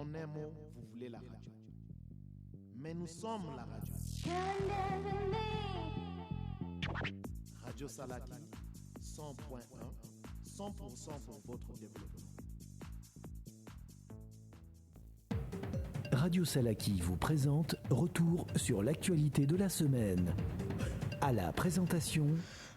En un mot, vous voulez la radio. Mais nous sommes la radio. Radio Salaki, 100.1, 100% pour votre développement. Radio Salaki vous présente Retour sur l'actualité de la semaine. À la présentation,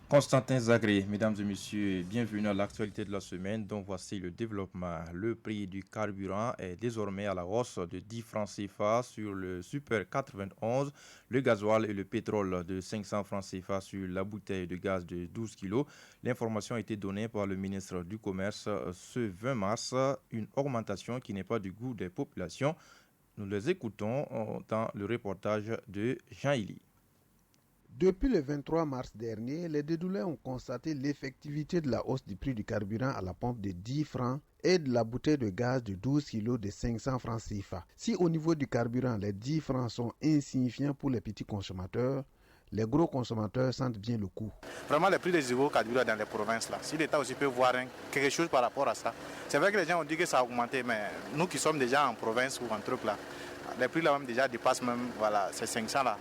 Constantin Zagré, mesdames et messieurs, bienvenue à l'actualité de la semaine. Donc voici le développement. Le prix du carburant est désormais à la hausse de 10 francs CFA sur le Super 91, le gasoil et le pétrole de 500 francs CFA sur la bouteille de gaz de 12 kg. L'information a été donnée par le ministre du Commerce ce 20 mars, une augmentation qui n'est pas du goût des populations. Nous les écoutons dans le reportage de Jean-Élie. Depuis le 23 mars dernier, les Dédoulais ont constaté l'effectivité de la hausse du prix du carburant à la pompe de 10 francs et de la bouteille de gaz de 12 kg de 500 francs CFA. Si au niveau du carburant, les 10 francs sont insignifiants pour les petits consommateurs, les gros consommateurs sentent bien le coût. Vraiment, les prix des hydrocarbures dans les provinces, là, si l'État aussi peut voir quelque chose par rapport à ça. C'est vrai que les gens ont dit que ça a augmenté, mais nous qui sommes déjà en province ou en truc là, les prix là même déjà dépassent même ces 500 là.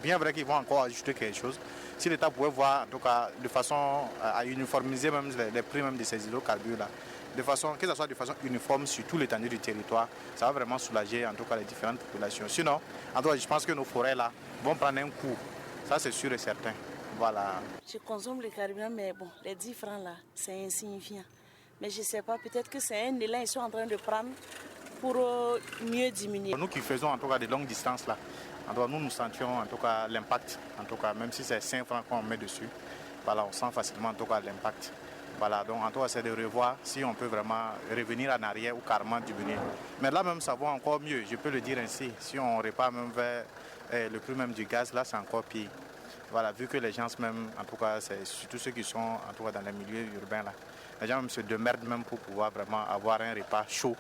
Bien vrai qu'ils vont encore ajouter quelque chose. Si l'État pouvait voir en tout cas de façon à uniformiser même les prix même de ces hydrocarbures là, de façon que ce soit de façon uniforme sur tout l'étendue du territoire, ça va vraiment soulager en tout cas les différentes populations. Sinon, en tout cas, je pense que nos forêts là vont prendre un coup. Ça c'est sûr et certain. Voilà. Je consomme le carburant, mais bon, les 10 francs là, c'est insignifiant. Mais je ne sais pas, peut-être que c'est un élan qu'ils sont en train de prendre pour mieux diminuer. Nous qui faisons en tout cas de longues distances là, nous sentions en tout cas l'impact, en tout cas même si c'est 5 francs qu'on met dessus, voilà, on sent facilement en tout cas l'impact. Voilà, donc en tout cas c'est de revoir si on peut vraiment revenir en arrière ou carrément diminuer. Mais là même ça va encore mieux, je peux le dire ainsi, si on repart même vers le prix même du gaz là c'est encore pire. Voilà, vu que les gens même, en tout cas c'est surtout ceux qui sont en tout cas dans les milieux urbains là, les gens même se démerdent même pour pouvoir vraiment avoir un repas chaud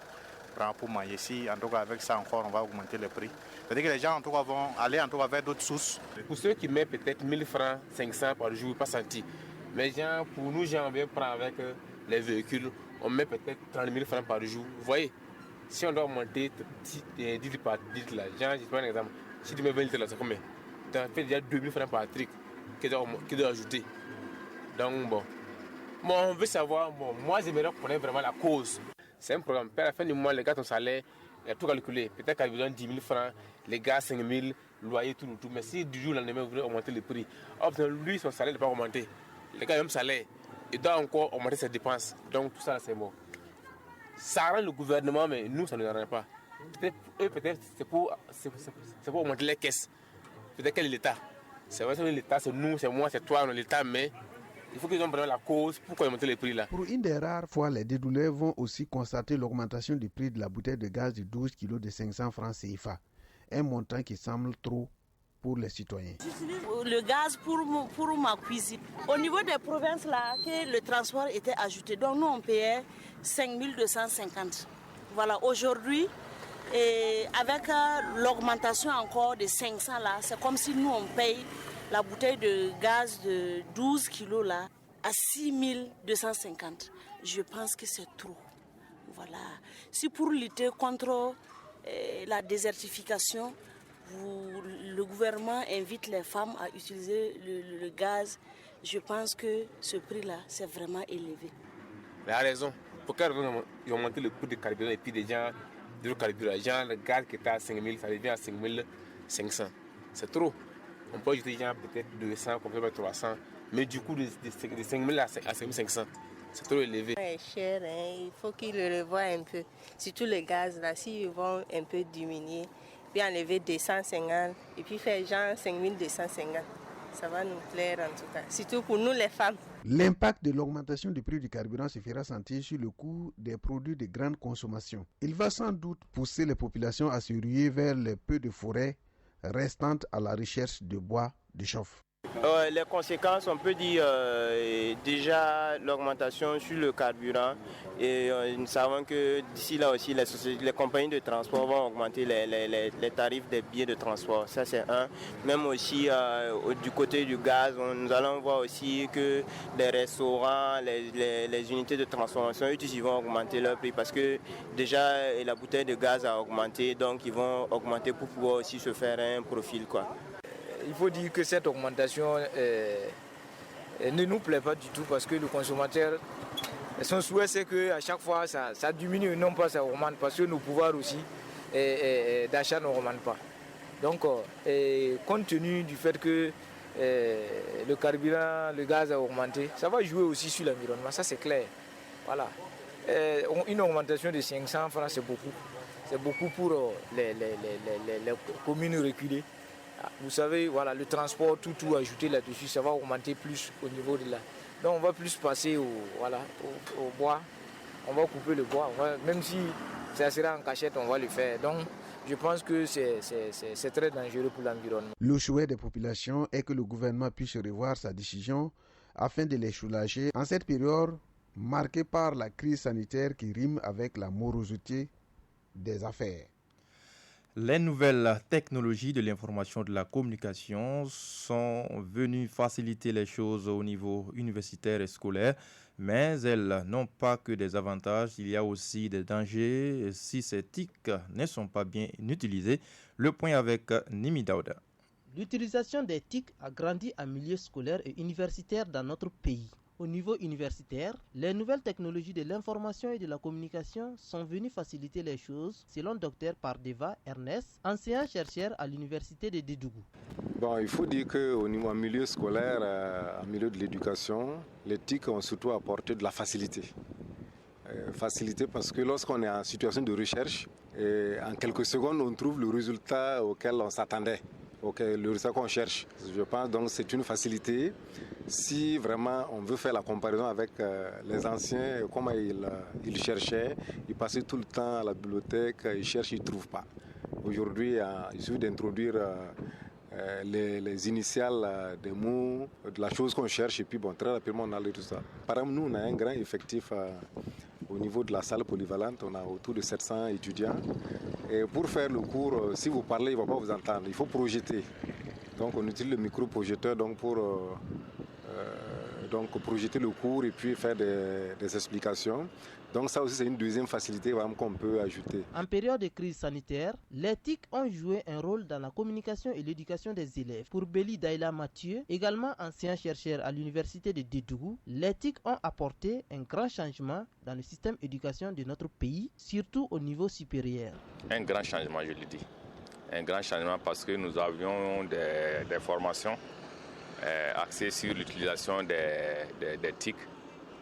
pour manger. Si en tout cas avec ça encore on va augmenter le prix. C'est-à-dire que les gens en tout cas vont aller en tout cas vers d'autres sources. Pour ceux qui mettent peut-être 1000 francs, 500 par jour, pas senti. Mais gens, pour nous, on vient prendre avec les véhicules, on met peut-être 30 000 francs par jour. Vous voyez, si on doit augmenter 10 litres par litre là, je prends un exemple, si tu mets 20 litres là, c'est combien? Tu as fait déjà 2000 francs par truc qui doit ajouter. Donc bon, on veut savoir, moi j'aimerais connaître vraiment la cause. C'est un programme. À la fin du mois, les gars, ton salaire, il y a tout calculé. Peut-être qu'il y a besoin de 10 000 francs, les gars 5 000, loyer, tout. Mais si du jour au lendemain, vous voulez augmenter le prix, lui, son salaire n'est pas augmenté. Les gars, même salaire, il doit encore augmenter ses dépenses. Donc tout ça, c'est bon. Ça rend le gouvernement, mais nous, ça ne nous arrange pas. Peut-être c'est pour augmenter les caisses. Peut-être quel est l'État. C'est vrai que l'État, c'est nous, c'est moi, c'est toi, l'État, mais il faut qu'ils ont vraiment la cause pour augmenter les prix là. Pour une des rares fois, les Dédoulais vont aussi constater l'augmentation du prix de la bouteille de gaz de 12 kg de 500 francs CFA. Un montant qui semble trop pour les citoyens. J'utilise le gaz pour ma cuisine. Au niveau des provinces là, que le transport était ajouté. Donc nous on payait 5250. Voilà, aujourd'hui, et avec l'augmentation encore de 500 là, c'est comme si nous on paye la bouteille de gaz de 12 kilos là à 6250. Je pense que c'est trop. Voilà. Si pour lutter contre la désertification, le gouvernement invite les femmes à utiliser le gaz, je pense que ce prix-là, c'est vraiment élevé. Mais il a raison. Pourquoi ils ont monté le prix du carburant et puis des gens, le gaz qui était à 5 000, ça devient à 5 500. C'est trop. On peut ajouter peut-être 200, peut-être 300, mais du coup de 5 000 à 5 500, c'est trop élevé. C'est cher, il faut qu'ils le revoient un peu. Surtout le gaz, là, s'ils vont un peu diminuer, puis enlever 250 et puis faire genre 5250. Ça va nous plaire en tout cas, surtout pour nous les femmes. L'impact de l'augmentation du prix du carburant se fera sentir sur le coût des produits de grande consommation. Il va sans doute pousser les populations à se ruer vers les peu de forêts restantes à la recherche de bois de chauffe. Les conséquences, on peut dire déjà l'augmentation sur le carburant et nous savons que d'ici là aussi les compagnies de transport vont augmenter les tarifs des billets de transport, ça c'est un. Même aussi du côté du gaz, nous allons voir aussi que les restaurants, les unités de transformation, ils vont augmenter leur prix parce que déjà la bouteille de gaz a augmenté, donc ils vont augmenter pour pouvoir aussi se faire un profil, quoi. Il faut dire que cette augmentation ne nous plaît pas du tout parce que le consommateur, son souhait c'est qu'à chaque fois ça diminue, non pas ça augmente parce que nos pouvoirs aussi d'achat n'augmentent pas. Donc compte tenu du fait que le carburant, le gaz a augmenté, ça va jouer aussi sur l'environnement, ça c'est clair. Voilà. Une augmentation de 500 francs c'est beaucoup. C'est beaucoup pour les communes reculées. Vous savez, voilà, le transport, tout ajouté là-dessus, ça va augmenter plus au niveau de là. Donc on va plus passer au bois, on va couper le bois, même si ça sera en cachette, on va le faire. Donc je pense que c'est très dangereux pour l'environnement. Le souhait des populations est que le gouvernement puisse revoir sa décision afin de les soulager en cette période marquée par la crise sanitaire qui rime avec la morosité des affaires. Les nouvelles technologies de l'information et de la communication sont venues faciliter les choses au niveau universitaire et scolaire, mais elles n'ont pas que des avantages, il y a aussi des dangers si ces TIC ne sont pas bien utilisées. Le point avec Nimi Daouda. L'utilisation des TIC a grandi en milieu scolaire et universitaire dans notre pays. Au niveau universitaire, les nouvelles technologies de l'information et de la communication sont venues faciliter les choses, selon Dr Pardeva Ernest, enseignant-chercheur à l'université de Dédougou. Bon, il faut dire qu'au niveau milieu scolaire, en milieu de l'éducation, les TIC ont surtout apporté de la facilité. Facilité parce que lorsqu'on est en situation de recherche, en quelques secondes, on trouve le résultat auquel on s'attendait. Le résultat qu'on cherche. Je pense donc que c'est une facilité. Si vraiment on veut faire la comparaison avec les anciens, comment ils cherchaient, ils passaient tout le temps à la bibliothèque, ils cherchent, ils ne trouvent pas. Aujourd'hui, il suffit d'introduire les initiales des mots, de la chose qu'on cherche, et puis très rapidement on a le résultat. Par exemple, nous, on a un grand effectif au niveau de la salle polyvalente, on a autour de 700 étudiants. Et pour faire le cours, si vous parlez, il ne va pas vous entendre. Il faut projeter. Donc on utilise le micro-projecteur pour projeter le cours et puis faire des explications. Donc ça aussi c'est une deuxième facilité qu'on peut ajouter. En période de crise sanitaire, les TIC ont joué un rôle dans la communication et l'éducation des élèves. Pour Béli Daïla Mathieu, également ancien-chercheur à l'université de Dédougou, les TIC ont apporté un grand changement dans le système d'éducation de notre pays, surtout au niveau supérieur. Un grand changement, je le dis. Un grand changement parce que nous avions des formations axées sur l'utilisation des TIC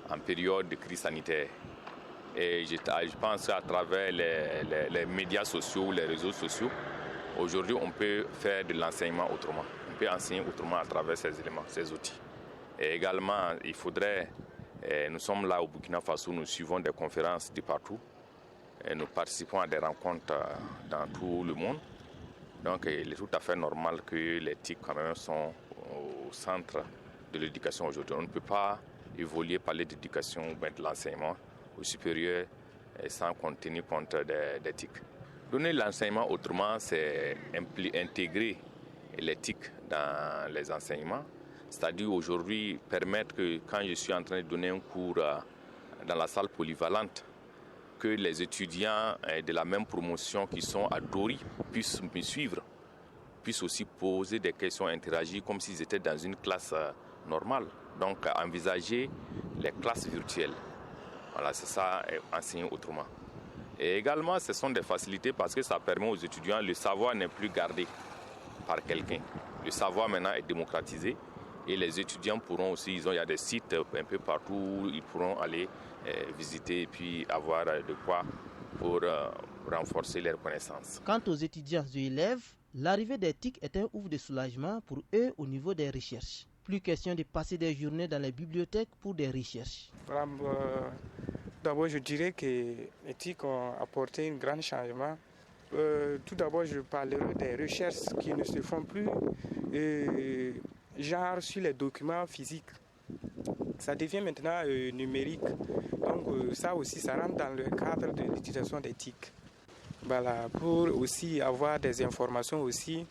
en période de crise sanitaire. Et je pense qu'à travers les médias sociaux, les réseaux sociaux, aujourd'hui on peut faire de l'enseignement autrement. On peut enseigner autrement à travers ces éléments, ces outils. Et également, il faudrait, nous sommes là au Burkina Faso, nous suivons des conférences de partout. Et nous participons à des rencontres dans tout le monde. Donc il est tout à fait normal que les TIC quand même sont au centre de l'éducation aujourd'hui. On ne peut pas évoluer, parler d'éducation ou de l'enseignement au supérieur sans tenir compte des TIC. Donner l'enseignement autrement, c'est intégrer les TIC dans les enseignements. C'est-à-dire aujourd'hui permettre que quand je suis en train de donner un cours dans la salle polyvalente, que les étudiants de la même promotion qui sont à Dori puissent me suivre, puissent aussi poser des questions, interagir comme s'ils étaient dans une classe normale. Donc envisager les classes virtuelles. Voilà, c'est ça, enseigner autrement. Et également, ce sont des facilités parce que ça permet aux étudiants, le savoir n'est plus gardé par quelqu'un. Le savoir maintenant est démocratisé et les étudiants pourront aussi, il y a des sites un peu partout où ils pourront aller visiter et puis avoir de quoi pour renforcer leurs connaissances. Quant aux étudiants et élèves, l'arrivée des TIC est un ouf de soulagement pour eux au niveau des recherches. Plus question de passer des journées dans les bibliothèques pour des recherches. D'abord, je dirais que les TIC ont apporté un grand changement. Tout d'abord, je parlerai des recherches qui ne se font plus genre sur les documents physiques. Ça devient maintenant numérique. Donc ça aussi, ça rentre dans le cadre de l'utilisation des TIC. Voilà, pour aussi avoir des informations aussi.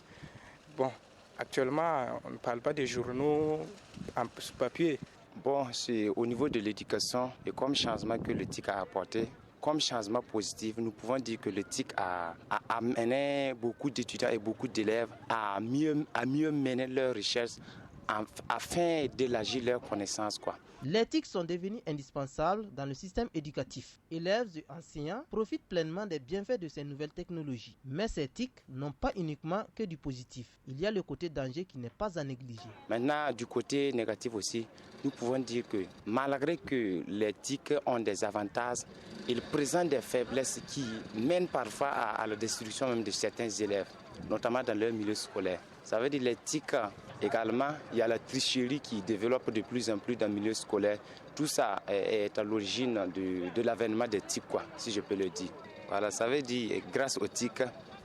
Bon, actuellement, on ne parle pas des journaux en papier. Bon, c'est au niveau de l'éducation et comme changement que le TIC a apporté, comme changement positif, nous pouvons dire que le TIC a amené beaucoup d'étudiants et beaucoup d'élèves à mieux mener leurs recherches afin d'élargir leurs connaissances, quoi. Les TIC sont devenus indispensables dans le système éducatif. Élèves et enseignants profitent pleinement des bienfaits de ces nouvelles technologies. Mais ces TIC n'ont pas uniquement que du positif. Il y a le côté danger qui n'est pas à négliger. Maintenant, du côté négatif aussi, nous pouvons dire que malgré que les TIC ont des avantages, ils présentent des faiblesses qui mènent parfois à la destruction même de certains élèves, notamment dans leur milieu scolaire. Ça veut dire les TIC également, il y a la tricherie qui développe de plus en plus dans le milieu scolaire. Tout ça est à l'origine de l'avènement des TIC, quoi, si je peux le dire. Voilà, ça veut dire grâce aux TIC,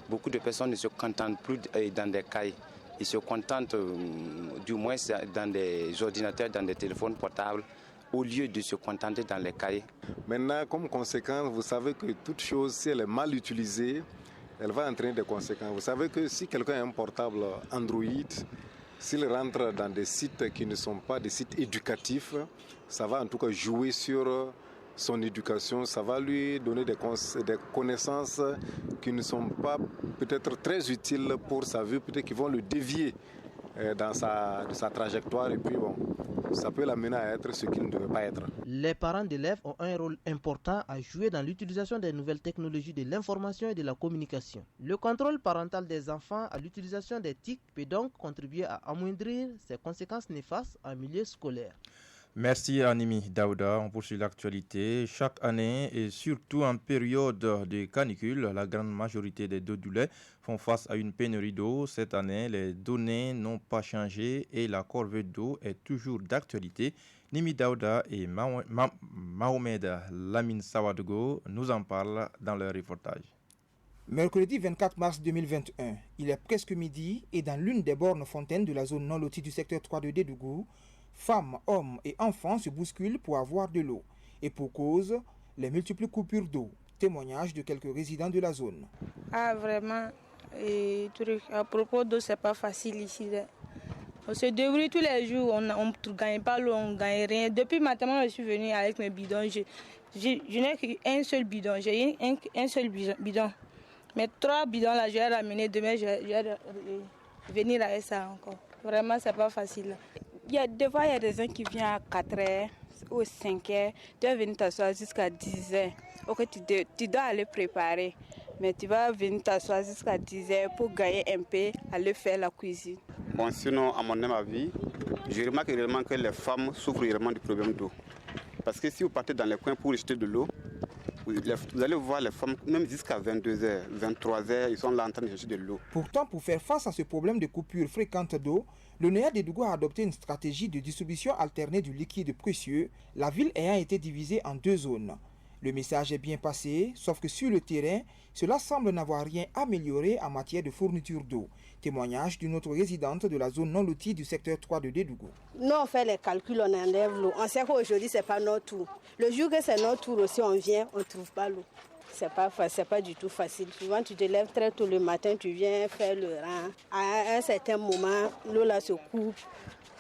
beaucoup de personnes ne se contentent plus dans des cahiers. Ils se contentent du moins dans des ordinateurs, dans des téléphones portables, au lieu de se contenter dans les cahiers. Maintenant, comme conséquence, vous savez que toute chose, si elle est mal utilisée, elle va entraîner des conséquences. Vous savez que si quelqu'un a un portable Android, s'il rentre dans des sites qui ne sont pas des sites éducatifs, ça va en tout cas jouer sur son éducation, ça va lui donner des connaissances qui ne sont pas peut-être très utiles pour sa vie, peut-être qu'ils vont le dévier de sa trajectoire et puis bon, ça peut l'amener à être ce qu'il ne devait pas être. Les parents d'élèves ont un rôle important à jouer dans l'utilisation des nouvelles technologies de l'information et de la communication. Le contrôle parental des enfants à l'utilisation des TIC peut donc contribuer à amoindrir ces conséquences néfastes en milieu scolaire. Merci Animi Daouda. On poursuit l'actualité. Chaque année et surtout en période de canicule, la grande majorité des Dodulais font face à une pénurie d'eau. Cette année, les données n'ont pas changé et la corvée d'eau est toujours d'actualité. Nimi Daouda et Mahomed Lamine Sawadogo nous en parlent dans leur reportage. Mercredi 24 mars 2021, il est presque midi et dans l'une des bornes fontaines de la zone non lotie du secteur 3 de Dédougou, femmes, hommes et enfants se bousculent pour avoir de l'eau. Et pour cause, les multiples coupures d'eau. Témoignage de quelques résidents de la zone. Ah vraiment, à propos d'eau, c'est pas facile ici. On se débrouille tous les jours, on ne gagne pas l'eau, on ne gagne rien. Depuis maintenant, je suis venue avec mes bidons. Je n'ai qu'un seul bidon, j'ai un seul bidon. Mais 3 bidons là, je vais ramener demain, je vais venir avec ça encore. Vraiment, c'est pas facile. Des fois, il y a des gens qui viennent à 4h ou 5h. Tu vas venir t'asseoir jusqu'à 10h. Ok, tu dois aller préparer. Mais tu vas venir t'asseoir jusqu'à 10h pour gagner un peu, aller faire la cuisine. Bon, sinon, à mon avis, je remarque réellement que les femmes souffrent réellement du problème d'eau. Parce que si vous partez dans les coins pour jeter de l'eau, vous allez voir les femmes, même jusqu'à 22h, 23h, ils sont là en train de chercher de l'eau. Pourtant, pour faire face à ce problème de coupure fréquente d'eau, le NEA de Dougou a adopté une stratégie de distribution alternée du liquide précieux, la ville ayant été divisée en 2 zones. Le message est bien passé, sauf que sur le terrain, cela semble n'avoir rien amélioré en matière de fourniture d'eau. Témoignage d'une autre résidente de la zone non lotie du secteur 3 de Dédougou. Nous, on fait les calculs, on enlève l'eau. On sait qu'aujourd'hui, ce n'est pas notre tour. Le jour que c'est notre tour aussi, on vient, on ne trouve pas l'eau. Ce n'est pas du tout facile. Souvent, tu te lèves très tôt le matin, tu viens faire le rang. À un certain moment, l'eau là se coupe.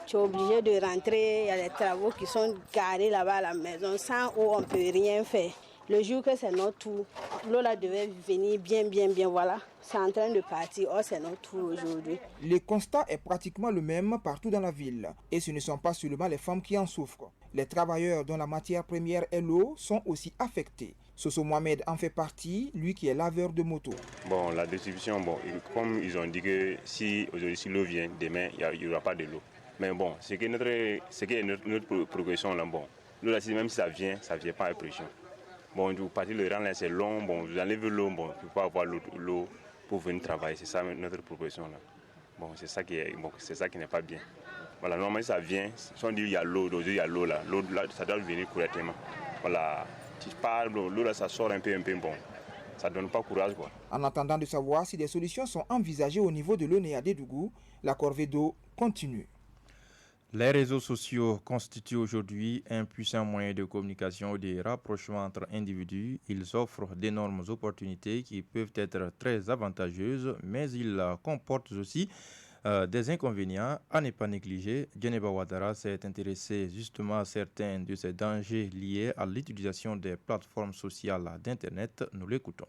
Tu es obligé de rentrer. Il y a des travaux qui sont garés là-bas à la maison. Sans eau, on ne peut rien faire. Le jour que c'est notre tour, l'eau là devait venir bien, voilà. C'est en train de partir, c'est notre tour aujourd'hui. Le constat est pratiquement le même partout dans la ville. Et ce ne sont pas seulement les femmes qui en souffrent. Les travailleurs dont la matière première est l'eau sont aussi affectés. Soso Mohamed en fait partie, lui qui est laveur de moto. Bon, la distribution, comme ils ont dit que si aujourd'hui si l'eau vient, demain il n'y aura pas de l'eau. Mais bon, c'est que notre progression là, bon, l'eau là, même si ça vient pas à pression. Bon, vous partez le rang là, c'est long, bon, vous enlevez l'eau, bon, il faut pas avoir l'eau pour venir travailler, c'est ça notre progression là. Bon, c'est ça qui n'est pas bien. Voilà, normalement ça vient, si on dit il y a l'eau, aujourd'hui il y a l'eau là, ça doit venir correctement. Voilà, si je parle, l'eau là ça sort un peu, bon, ça donne pas courage quoi. En attendant de savoir si des solutions sont envisagées au niveau de l'ONEA de Dougou, la corvée d'eau continue. Les réseaux sociaux constituent aujourd'hui un puissant moyen de communication et de rapprochement entre individus. Ils offrent d'énormes opportunités qui peuvent être très avantageuses, mais ils comportent aussi des inconvénients à ne pas négliger. Djeneba Ouattara s'est intéressé justement à certains de ces dangers liés à l'utilisation des plateformes sociales d'Internet. Nous l'écoutons.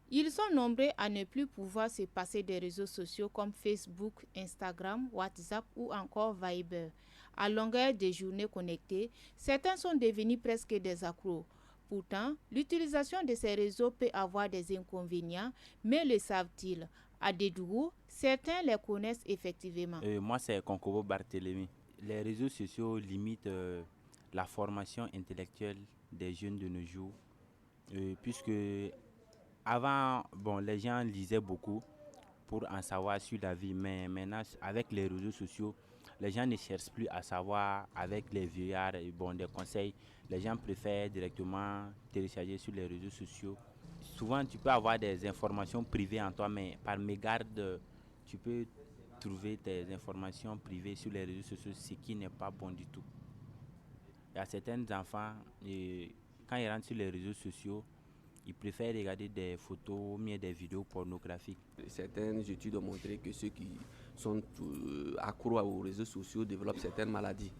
Ils sont nombreux à ne plus pouvoir se passer des réseaux sociaux comme Facebook, Instagram, WhatsApp ou encore Viber. À longueur des journées connectées, certains sont devenus presque des accros. Pourtant, l'utilisation de ces réseaux peut avoir des inconvénients, mais le savent-ils? À Dédougou, certains les connaissent effectivement. Moi, c'est Konkobo Barthélémy. Les réseaux sociaux limitent la formation intellectuelle des jeunes de nos jours, puisque avant, les gens lisaient beaucoup pour en savoir sur la vie, mais maintenant, avec les réseaux sociaux, les gens ne cherchent plus à savoir avec les vieillards des conseils. Les gens préfèrent directement télécharger sur les réseaux sociaux. Souvent, tu peux avoir des informations privées en toi, mais par mégarde, tu peux trouver tes informations privées sur les réseaux sociaux, ce qui n'est pas bon du tout. Il y a certains enfants, quand ils rentrent sur les réseaux sociaux, ils préfèrent regarder des photos ou des vidéos pornographiques. Certaines études ont montré que ceux qui sont accros aux réseaux sociaux développent certaines maladies.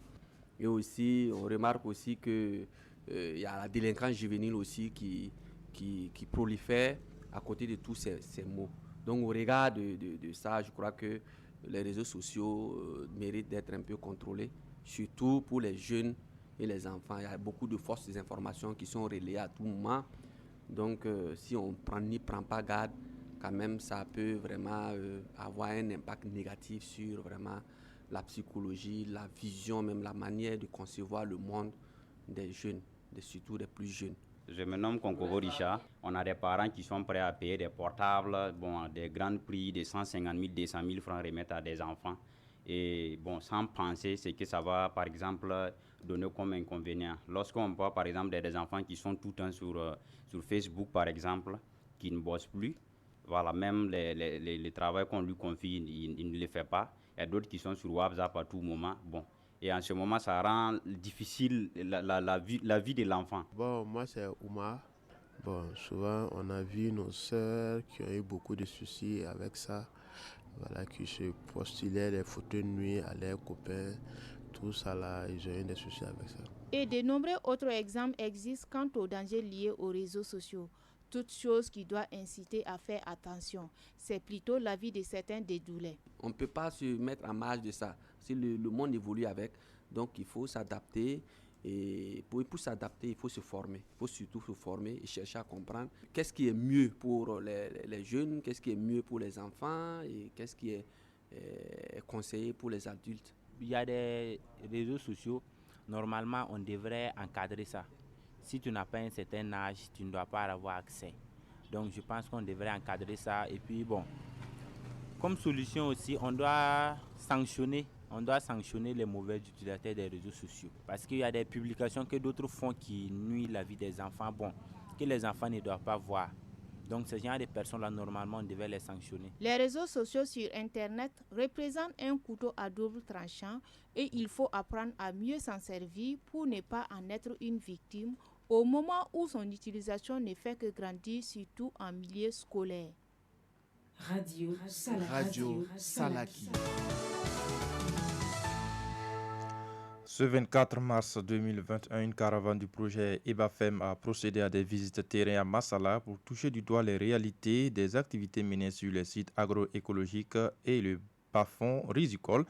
Et aussi, on remarque aussi qu'il y a la délinquance juvénile aussi qui prolifère à côté de tous ces maux. Donc au regard de ça, je crois que les réseaux sociaux méritent d'être un peu contrôlés, surtout pour les jeunes et les enfants. Il y a beaucoup de fausses informations qui sont relayées à tout moment. Donc si on n'y prend pas garde, quand même ça peut vraiment avoir un impact négatif sur vraiment la psychologie, la vision, même la manière de concevoir le monde des jeunes, surtout des plus jeunes. Je me nomme Konkobo Richard. On a des parents qui sont prêts à payer des portables, des grands prix de 150 000, 200 000 francs remettre à des enfants. Et sans penser ce que ça va, par exemple, donner comme inconvénient. Lorsqu'on voit, par exemple, des enfants qui sont tout le temps sur Facebook, par exemple, qui ne bossent plus, voilà, même le travail qu'on lui confie, il ne le fait pas. Il y a d'autres qui sont sur WhatsApp à tout moment. Et en ce moment, ça rend difficile la vie de l'enfant. Moi, c'est Oumar. Souvent, on a vu nos sœurs qui ont eu beaucoup de soucis avec ça. Voilà, qui se postulaient les photos de nuit à leurs copains. Tout ça, là, ils ont eu des soucis avec ça. Et de nombreux autres exemples existent quant aux dangers liés aux réseaux sociaux. Toute chose qui doit inciter à faire attention. C'est plutôt l'avis de certains dédoulés. On ne peut pas se mettre en marge de ça. Si le monde évolue avec, donc il faut s'adapter. Et pour s'adapter, il faut se former. Il faut surtout se former et chercher à comprendre qu'est-ce qui est mieux pour les jeunes, qu'est-ce qui est mieux pour les enfants et qu'est-ce qui est conseillé pour les adultes. Il y a des réseaux sociaux, normalement on devrait encadrer ça. Si tu n'as pas un certain âge, tu ne dois pas avoir accès. Donc je pense qu'on devrait encadrer ça. Et puis comme solution aussi, on doit sanctionner les mauvais utilisateurs des réseaux sociaux. Parce qu'il y a des publications que d'autres font qui nuisent la vie des enfants, que les enfants ne doivent pas voir. Donc ce genre de personnes-là, normalement, on devait les sanctionner. Les réseaux sociaux sur Internet représentent un couteau à double tranchant et il faut apprendre à mieux s'en servir pour ne pas en être une victime au moment où son utilisation ne fait que grandir, surtout en milieu scolaire. Radio Salaki. Ce 24 mars 2021, une caravane du projet EBAFEM a procédé à des visites terrain à Massala pour toucher du doigt les réalités des activités menées sur les sites agroécologiques et le bas-fond risicole.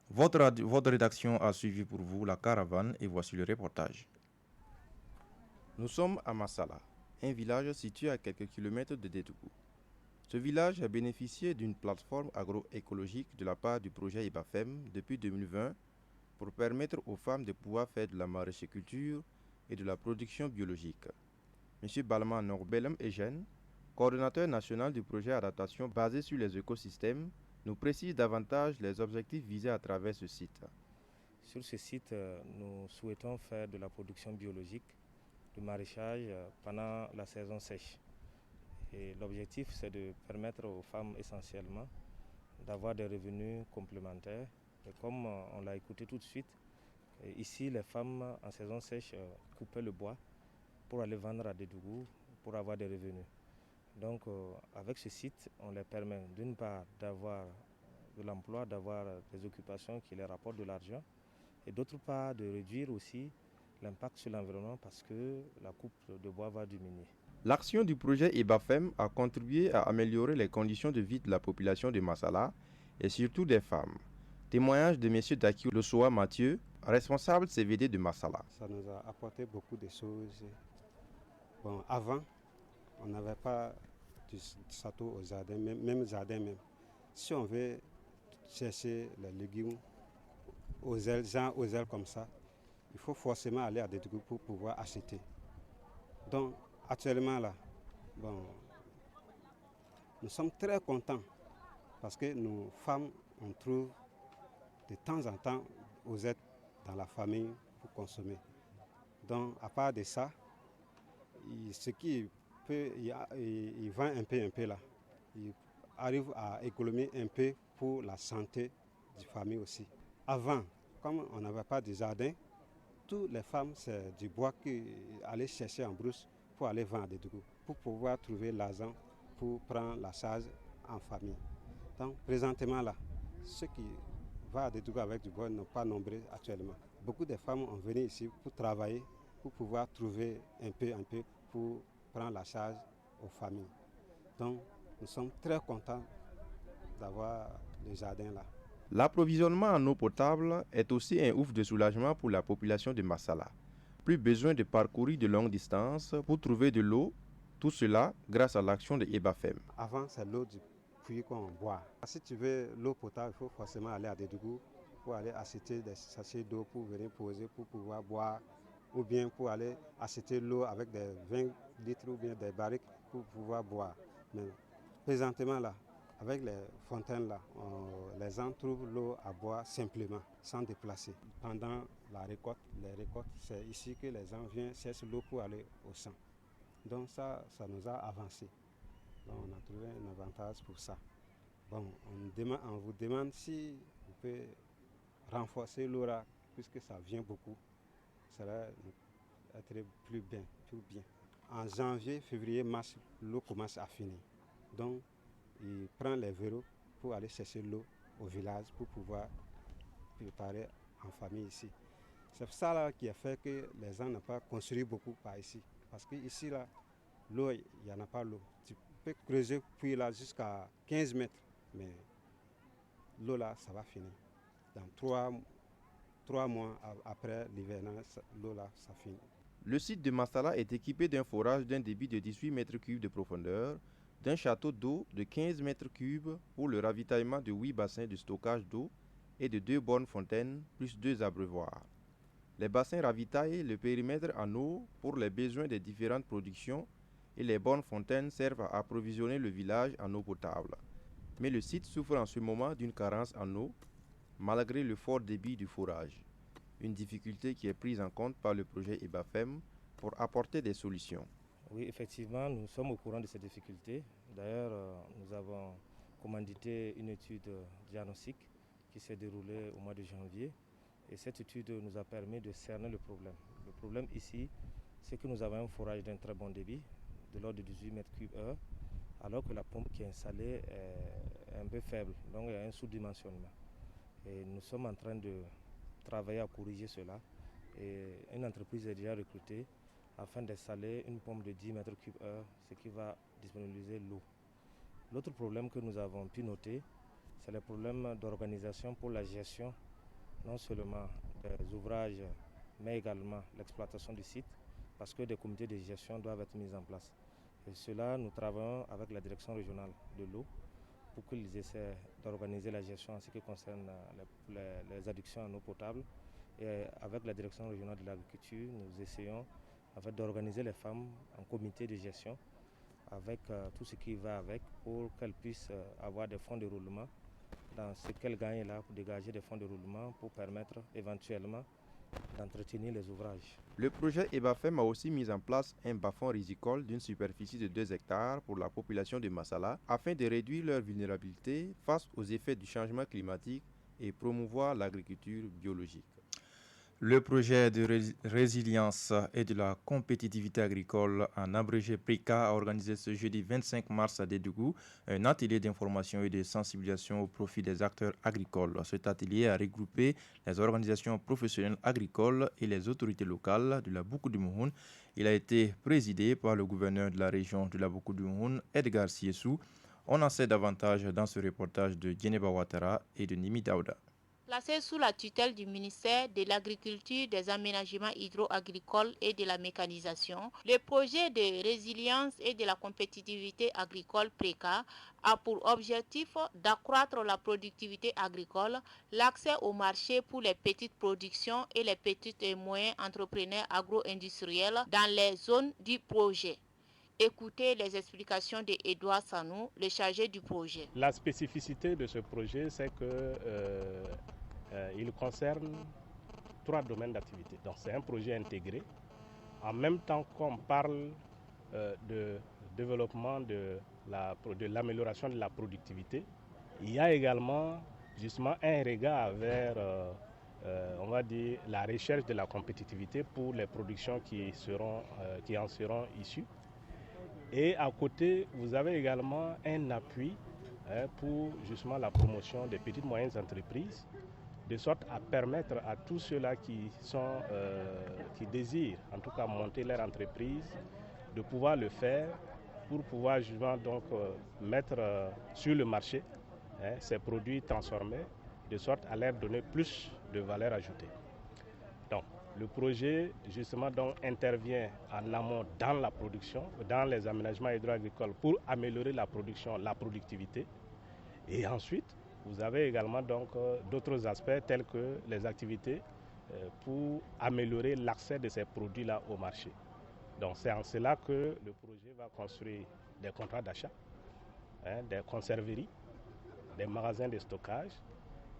Votre rédaction a suivi pour vous la caravane et voici le reportage. Nous sommes à Massala, un village situé à quelques kilomètres de Dédougou. Ce village a bénéficié d'une plateforme agroécologique de la part du projet EBAFEM depuis 2020 pour permettre aux femmes de pouvoir faire de la maraîchculture et de la production biologique. M. Balman Norbelem Eugène, coordonnateur national du projet adaptation basé sur les écosystèmes, nous précise davantage les objectifs visés à travers ce site. Sur ce site, nous souhaitons faire de la production biologique, du maraîchage pendant la saison sèche. Et l'objectif, c'est de permettre aux femmes essentiellement d'avoir des revenus complémentaires Et comme on l'a écouté tout de suite, ici les femmes en saison sèche coupaient le bois pour aller vendre à Dédougou pour avoir des revenus. Donc avec ce site, on leur permet d'une part d'avoir de l'emploi, d'avoir des occupations qui leur rapportent de l'argent et d'autre part de réduire aussi l'impact sur l'environnement parce que la coupe de bois va diminuer. L'action du projet EBAFEM a contribué à améliorer les conditions de vie de la population de Massala et surtout des femmes. Témoignage de M. Daki Losoa Mathieu, responsable CVD de Massala. Ça nous a apporté beaucoup de choses. Bon, avant, on n'avait pas du château au jardin, même jardin même. Si on veut chercher les légumes aux ailes, genre aux ailes comme ça, il faut forcément aller à des trucs pour pouvoir acheter. Donc, actuellement là, bon, nous sommes très contents parce que nos femmes, on trouve de temps en temps aux aides dans la famille pour consommer. Donc, à part de ça, ce qui peut, il vend un peu là. Il arrive à économiser un peu pour la santé des familles aussi. Avant, comme on n'avait pas de jardin, toutes les femmes, c'est du bois qu'ils allaient chercher en brousse pour aller vendre des Dédougou, pour pouvoir trouver l'argent pour prendre la charge en famille. Donc, présentement là, ceux qui vont à Dédougou avec du bois n'ont pas nombreux actuellement. Beaucoup de femmes ont venu ici pour travailler, pour pouvoir trouver un peu pour prendre la charge aux familles. Donc, nous sommes très contents d'avoir le jardin là. L'approvisionnement en eau potable est aussi un ouf de soulagement pour la population de Massala. Plus besoin de parcourir de longues distances pour trouver de l'eau, tout cela grâce à l'action de EBAFEM. Avant, c'est l'eau du puits qu'on boit. Si tu veux l'eau potable, il faut forcément aller à Dédougou pour aller acheter des sachets d'eau pour venir poser, pour pouvoir boire, ou bien pour aller acheter l'eau avec des 20 litres ou bien des barriques pour pouvoir boire. Mais présentement là, avec les fontaines là, les gens trouvent l'eau à boire simplement, sans déplacer. Pendant la récolte, les récoltes, c'est ici que les gens viennent chercher l'eau pour aller au champ. Donc ça nous a avancé. Donc on a trouvé un avantage pour ça. Bon, on vous demande si vous pouvez renforcer l'eau là, puisque ça vient beaucoup. Ça va être plus bien. En janvier, février, mars, l'eau commence à finir. Donc il prend les vélos pour aller chercher l'eau au village pour pouvoir préparer en famille ici. C'est ça là qui a fait que les gens n'ont pas construit beaucoup par ici. Parce qu'ici, là, l'eau, il n'y en a pas l'eau. Tu peux creuser puis là jusqu'à 15 mètres, mais l'eau là, ça va finir. Dans 3 mois après l'hivernage, l'eau là, ça finit. Le site de Massala est équipé d'un forage d'un débit de 18 mètres cubes de profondeur, d'un château d'eau de 15 mètres cubes pour le ravitaillement de 8 bassins de stockage d'eau et de 2 bornes fontaines plus 2 abreuvoirs. Les bassins ravitaillent le périmètre en eau pour les besoins des différentes productions et les bornes fontaines servent à approvisionner le village en eau potable. Mais le site souffre en ce moment d'une carence en eau malgré le fort débit du forage, une difficulté qui est prise en compte par le projet EBAFEM pour apporter des solutions. Oui, effectivement, nous sommes au courant de ces difficultés. D'ailleurs, nous avons commandité une étude diagnostique qui s'est déroulée au mois de janvier. Et cette étude nous a permis de cerner le problème. Le problème ici, c'est que nous avons un forage d'un très bon débit, de l'ordre de 18 mètres cubes heure, alors que la pompe qui est installée est un peu faible. Donc il y a un sous-dimensionnement. Et nous sommes en train de travailler à corriger cela. Et une entreprise est déjà recrutée afin d'installer une pompe de 10 mètres cubes heure, ce qui va disponibiliser l'eau. L'autre problème que nous avons pu noter, c'est le problème d'organisation pour la gestion, non seulement des ouvrages, mais également l'exploitation du site, parce que des comités de gestion doivent être mis en place. Et cela, nous travaillons avec la direction régionale de l'eau pour qu'ils essaient d'organiser la gestion en ce qui concerne les addictions en eau potable. Et avec la direction régionale de l'agriculture, nous essayons d'organiser les femmes en comité de gestion avec tout ce qui va avec pour qu'elles puissent avoir des fonds de roulement dans ce qu'elles gagnent là pour dégager des fonds de roulement pour permettre éventuellement d'entretenir les ouvrages. Le projet EBAFEM a aussi mis en place un bas-fond risicole d'une superficie de 2 hectares pour la population de Massala afin de réduire leur vulnérabilité face aux effets du changement climatique et promouvoir l'agriculture biologique. Le projet de résilience et de la compétitivité agricole, en abrégé PRICA, a organisé ce jeudi 25 mars à Dédougou un atelier d'information et de sensibilisation au profit des acteurs agricoles. Cet atelier a regroupé les organisations professionnelles agricoles et les autorités locales de la Boukou-du-Mouhoun. Il a été présidé par le gouverneur de la région de la Boukou-du-Mouhoun, Edgar Siessou. On en sait davantage dans ce reportage de Djeneba Ouattara et de Nimi Daouda. Placé sous la tutelle du ministère de l'Agriculture, des Aménagements hydro-agricoles et de la mécanisation, le projet de résilience et de la compétitivité agricole PRECA a pour objectif d'accroître la productivité agricole, l'accès au marché pour les petites productions et les petits et moyens entrepreneurs agro-industriels dans les zones du projet. Écoutez les explications d'Edouard Sanou, le chargé du projet. La spécificité de ce projet, c'est que il concerne 3 domaines d'activité. Donc c'est un projet intégré. En même temps qu'on parle de développement de l'amélioration de la productivité, il y a également justement un regard vers on va dire la recherche de la compétitivité pour les productions qui en seront issues. Et à côté, vous avez également un appui pour justement la promotion des petites et moyennes entreprises, de sorte à permettre à tous ceux-là qui désirent en tout cas monter leur entreprise, de pouvoir le faire pour pouvoir justement donc mettre sur le marché ces produits transformés, de sorte à leur donner plus de valeur ajoutée. Donc, le projet justement donc intervient en amont dans la production, dans les aménagements hydro-agricoles pour améliorer la production, la productivité. Et ensuite, vous avez également donc d'autres aspects tels que les activités pour améliorer l'accès de ces produits-là au marché. Donc c'est en cela que le projet va construire des contrats d'achat, des conserveries, des magasins de stockage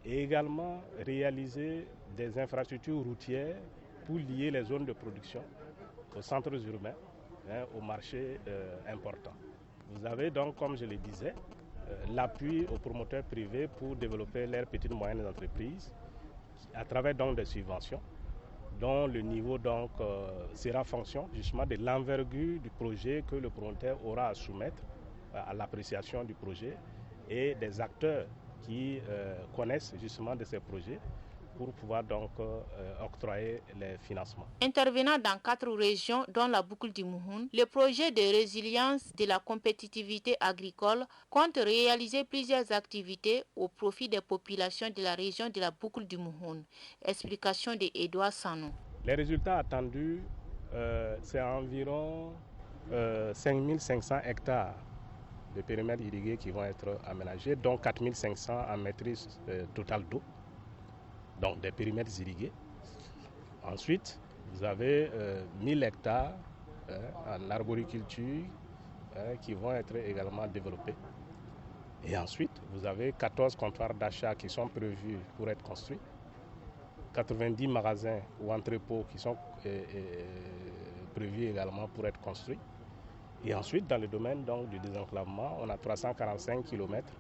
et également réaliser des infrastructures routières pour lier les zones de production aux centres urbains, aux marchés importants. Vous avez donc, comme je le disais, l'appui aux promoteurs privés pour développer leurs petites et moyennes entreprises à travers donc des subventions dont le niveau donc sera fonction justement de l'envergure du projet que le promoteur aura à soumettre à l'appréciation du projet et des acteurs qui connaissent justement de ces projets pour pouvoir donc octroyer les financements. Intervenant dans 4 régions dont la Boucle du Mouhoun, le projet de résilience de la compétitivité agricole compte réaliser plusieurs activités au profit des populations de la région de la Boucle du Mouhoun. Explication d'Edouard Sanou. Les résultats attendus, c'est environ 5500 hectares de périmètres irrigués qui vont être aménagés, dont 4500 en maîtrise totale d'eau. Donc des périmètres irrigués. Ensuite, vous avez 1000 hectares en arboriculture qui vont être également développés. Et ensuite, vous avez 14 comptoirs d'achat qui sont prévus pour être construits, 90 magasins ou entrepôts qui sont prévus également pour être construits. Et ensuite, dans le domaine donc, du désenclavement, on a 345 km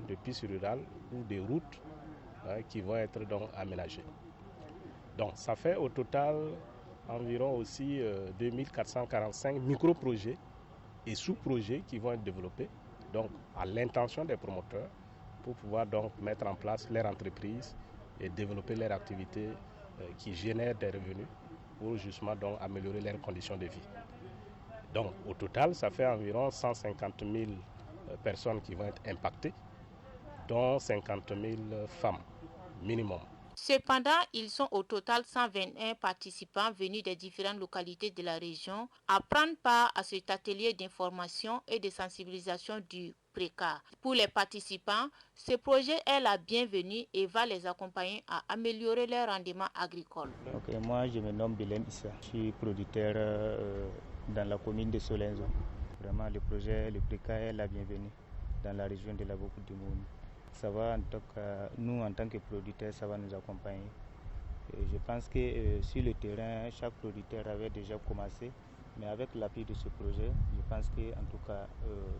de pistes rurales ou des routes qui vont être donc aménagés. Donc ça fait au total environ aussi 2445 micro-projets et sous-projets qui vont être développés donc à l'intention des promoteurs pour pouvoir donc mettre en place leur entreprise et développer leur activité qui génère des revenus pour justement donc améliorer leurs conditions de vie. Donc au total, ça fait environ 150 000 personnes qui vont être impactées, dont 50 000 femmes minimum. Cependant, ils sont au total 121 participants venus des différentes localités de la région à prendre part à cet atelier d'information et de sensibilisation du PRECA. Pour les participants, ce projet est la bienvenue et va les accompagner à améliorer leur rendement agricole. Moi, je me nomme Belém Issa. Je suis producteur dans la commune de Solenzo. Vraiment, le projet, le PRECA est la bienvenue dans la région de la Boukou-du-Mouhoun. Ça va, nous en tant que producteurs, ça va nous accompagner. Je pense que sur le terrain, chaque producteur avait déjà commencé, mais avec l'appui de ce projet, je pense que en tout cas,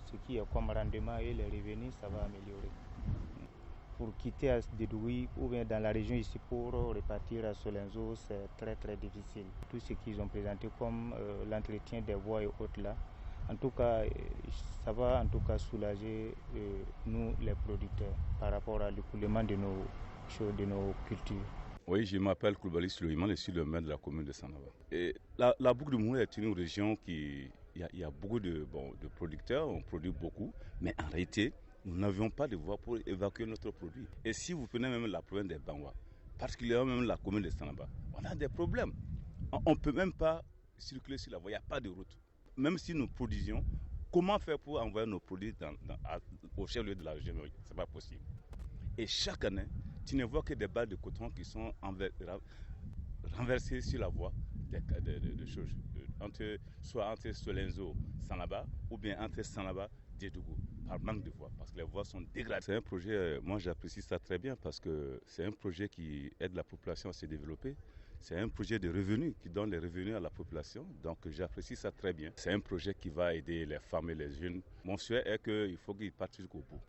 ce qui est comme rendement et les revenus, ça va améliorer. pour quitter Dédougui ou bien dans la région ici pour repartir à Solenzo, c'est très très difficile. Tout ce qu'ils ont présenté comme l'entretien des voies et autres là, en tout cas, ça va en tout cas soulager nous les producteurs par rapport à l'écoulement de nos cultures. Oui, je m'appelle Koulibaly Suleiman, je suis le maire de la commune de Sanaba. Et la boucle de Moulin est une région qui... Il y a beaucoup de producteurs, on produit beaucoup, mais en réalité, nous n'avions pas de voie pour évacuer notre produit. Et si vous prenez même la province des Bangwa, particulièrement même la commune de Sanaba, on a des problèmes. On ne peut même pas circuler sur la voie, il n'y a pas de route. Même si nous produisions, comment faire pour envoyer nos produits au chef-lieu de la région? Ce n'est pas possible. Et chaque année, tu ne vois que des balles de coton qui sont renversées sur la voie de choses. Soit entre Solenzo, Sanaba, ou bien entre Sanaba, Dédougou, par manque de voies, parce que les voies sont dégradées. C'est un projet, moi j'apprécie ça très bien, parce que c'est un projet qui aide la population à se développer. C'est un projet de revenus qui donne les revenus à la population, donc j'apprécie ça très bien. C'est un projet qui va aider les femmes et les jeunes. Mon souhait est qu'il faut qu'ils partent jusqu'au bout.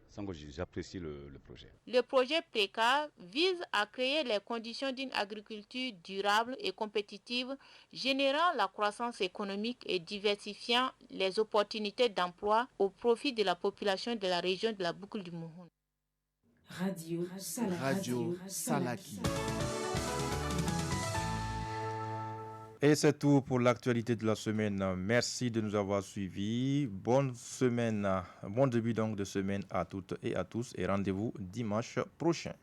J'apprécie le projet. Le projet PRECA vise à créer les conditions d'une agriculture durable et compétitive, générant la croissance économique et diversifiant les opportunités d'emploi au profit de la population de la région de la boucle du Mouhoun. Radio Salaki. Et c'est tout pour l'actualité de la semaine. Merci de nous avoir suivis. Bonne semaine, bon début donc de semaine à toutes et à tous et rendez-vous dimanche prochain.